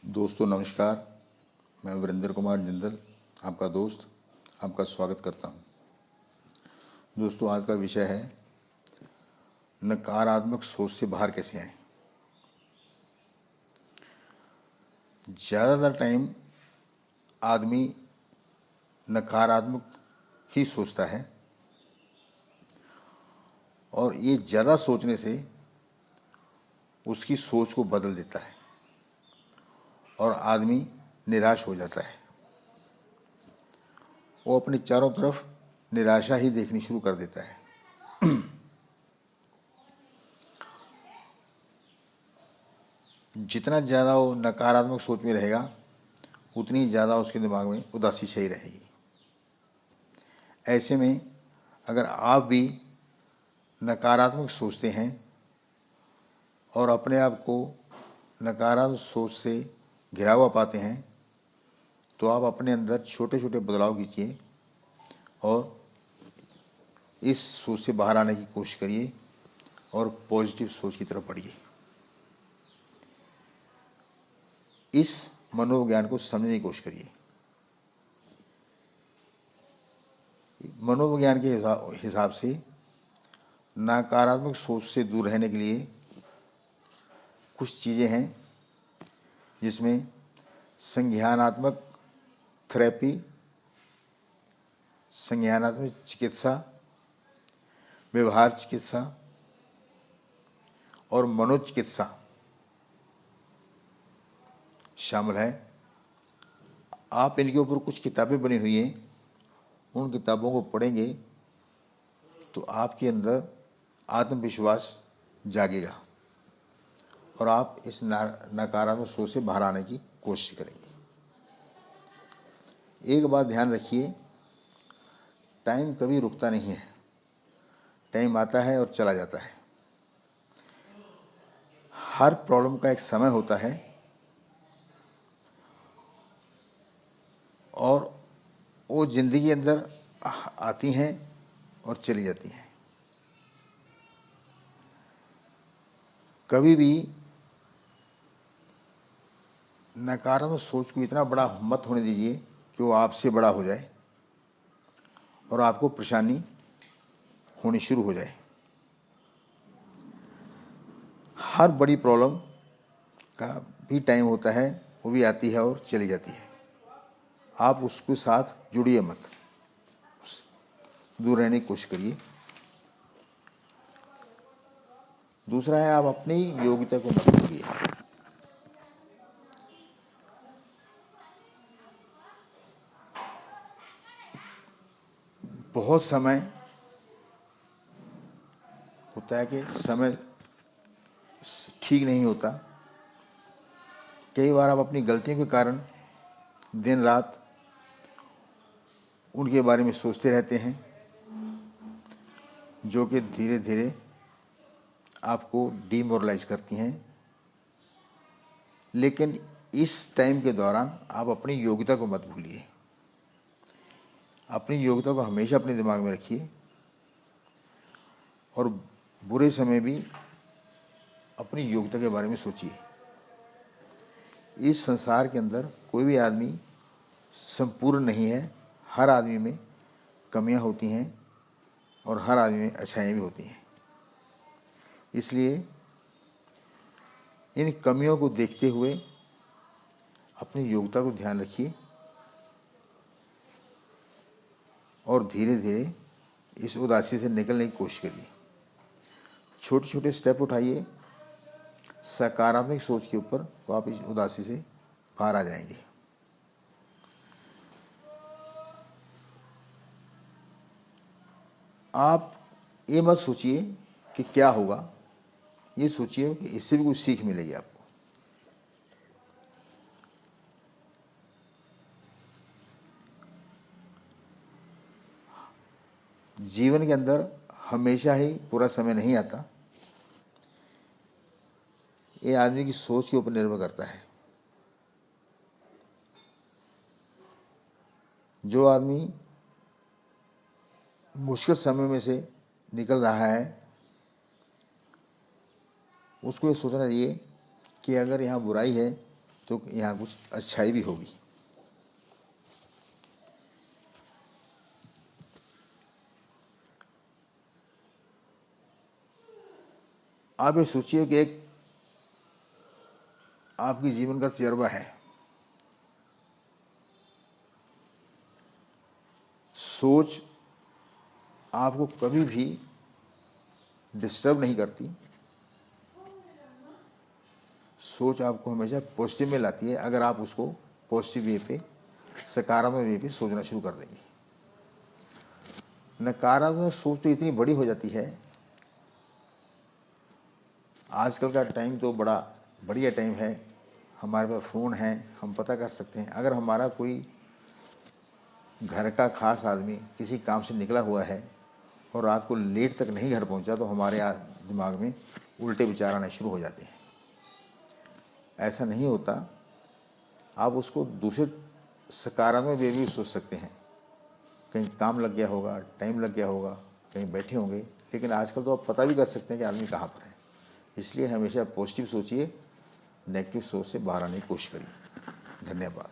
दोस्तों नमस्कार। मैं वीरेंद्र कुमार जिंदल, आपका दोस्त, आपका स्वागत करता हूं। दोस्तों आज का विषय है नकारात्मक सोच से बाहर कैसे आएं। ज़्यादातर टाइम आदमी नकारात्मक ही सोचता है और ये ज़्यादा सोचने से उसकी सोच को बदल देता है और आदमी निराश हो जाता है। वो अपने चारों तरफ निराशा ही देखनी शुरू कर देता है। जितना ज़्यादा वो नकारात्मक सोच में रहेगा उतनी ज़्यादा उसके दिमाग में उदासी सही रहेगी। ऐसे में अगर आप भी नकारात्मक सोचते हैं और अपने आप को नकारात्मक सोच से घिरा हुआ पाते हैं तो आप अपने अंदर छोटे छोटे बदलाव कीजिए और इस सोच से बाहर आने की कोशिश करिए और पॉजिटिव सोच की तरफ बढ़िए। इस मनोविज्ञान को समझने की कोशिश करिए। मनोविज्ञान के हिसाब से नकारात्मक सोच से दूर रहने के लिए कुछ चीज़ें हैं जिसमें संज्ञानात्मक थेरेपी, संज्ञानात्मक चिकित्सा, व्यवहार चिकित्सा और मनोचिकित्सा शामिल है। आप इनके ऊपर कुछ किताबें बनी हुई हैं, उन किताबों को पढ़ेंगे तो आपके अंदर आत्मविश्वास जागेगा और आप इस नकारात्मक सोच से बाहर आने की कोशिश करेंगे। एक बात ध्यान रखिए, टाइम कभी रुकता नहीं है। टाइम आता है और चला जाता है। हर प्रॉब्लम का एक समय होता है और वो जिंदगी के अंदर आती हैं और चली जाती हैं। कभी भी नकारात्मक सोच को इतना बड़ा मत होने दीजिए कि वो आपसे बड़ा हो जाए और आपको परेशानी होनी शुरू हो जाए। हर बड़ी प्रॉब्लम का भी टाइम होता है, वो भी आती है और चली जाती है। आप उसके साथ जुड़िए मत, दूर रहने की कोशिश करिए। दूसरा है, आप अपनी योग्यता को मत भूलिए। बहुत समय होता है कि समय ठीक नहीं होता। कई बार आप अपनी गलतियों के कारण दिन रात उनके बारे में सोचते रहते हैं, जो कि धीरे धीरे आपको डिमोरलाइज करती हैं। लेकिन इस टाइम के दौरान आप अपनी योग्यता को मत भूलिए। अपनी योग्यता को हमेशा अपने दिमाग में रखिए और बुरे समय भी अपनी योग्यता के बारे में सोचिए। इस संसार के अंदर कोई भी आदमी संपूर्ण नहीं है। हर आदमी में कमियां होती हैं और हर आदमी में अच्छाइयाँ भी होती हैं। इसलिए इन कमियों को देखते हुए अपनी योग्यता को ध्यान रखिए और धीरे धीरे इस उदासी से निकलने की कोशिश करिए। छोटे छोटे स्टेप उठाइए सकारात्मक सोच के ऊपर, तो आप इस उदासी से बाहर आ जाएंगे। आप ये मत सोचिए कि क्या होगा, ये सोचिए कि इससे भी कुछ सीख मिलेगी आपको। जीवन के अंदर हमेशा ही पूरा समय नहीं आता। ये आदमी की सोच के ऊपर निर्भर करता है। जो आदमी मुश्किल समय में से निकल रहा है उसको ये सोचना चाहिए कि अगर यहाँ बुराई है तो यहाँ कुछ अच्छाई भी होगी। आप ये सोचिए कि एक आपकी जीवन का तजर्बा है, सोच आपको कभी भी डिस्टर्ब नहीं करती, सोच आपको हमेशा पॉजिटिव में लाती है अगर आप उसको पॉजिटिव वे पे, सकारात्मक वे पे सोचना शुरू कर देंगे। नकारात्मक सोच तो इतनी बड़ी हो जाती है। आजकल का टाइम तो बड़ा बढ़िया टाइम है, हमारे पास फ़ोन है, हम पता कर सकते हैं। अगर हमारा कोई घर का खास आदमी किसी काम से निकला हुआ है और रात को लेट तक नहीं घर पहुंचा, तो हमारे दिमाग में उल्टे विचार आने शुरू हो जाते हैं। ऐसा नहीं होता, आप उसको दूसरे सकारात्मक वे भी सोच सकते हैं। कहीं काम लग गया होगा, टाइम लग गया होगा, कहीं बैठे होंगे, लेकिन आजकल तो आप पता भी कर सकते हैं कि आदमी कहाँ पर है। इसलिए हमेशा पॉजिटिव सोचिए, नेगेटिव सोच से बाहर आने की कोशिश करिए। धन्यवाद।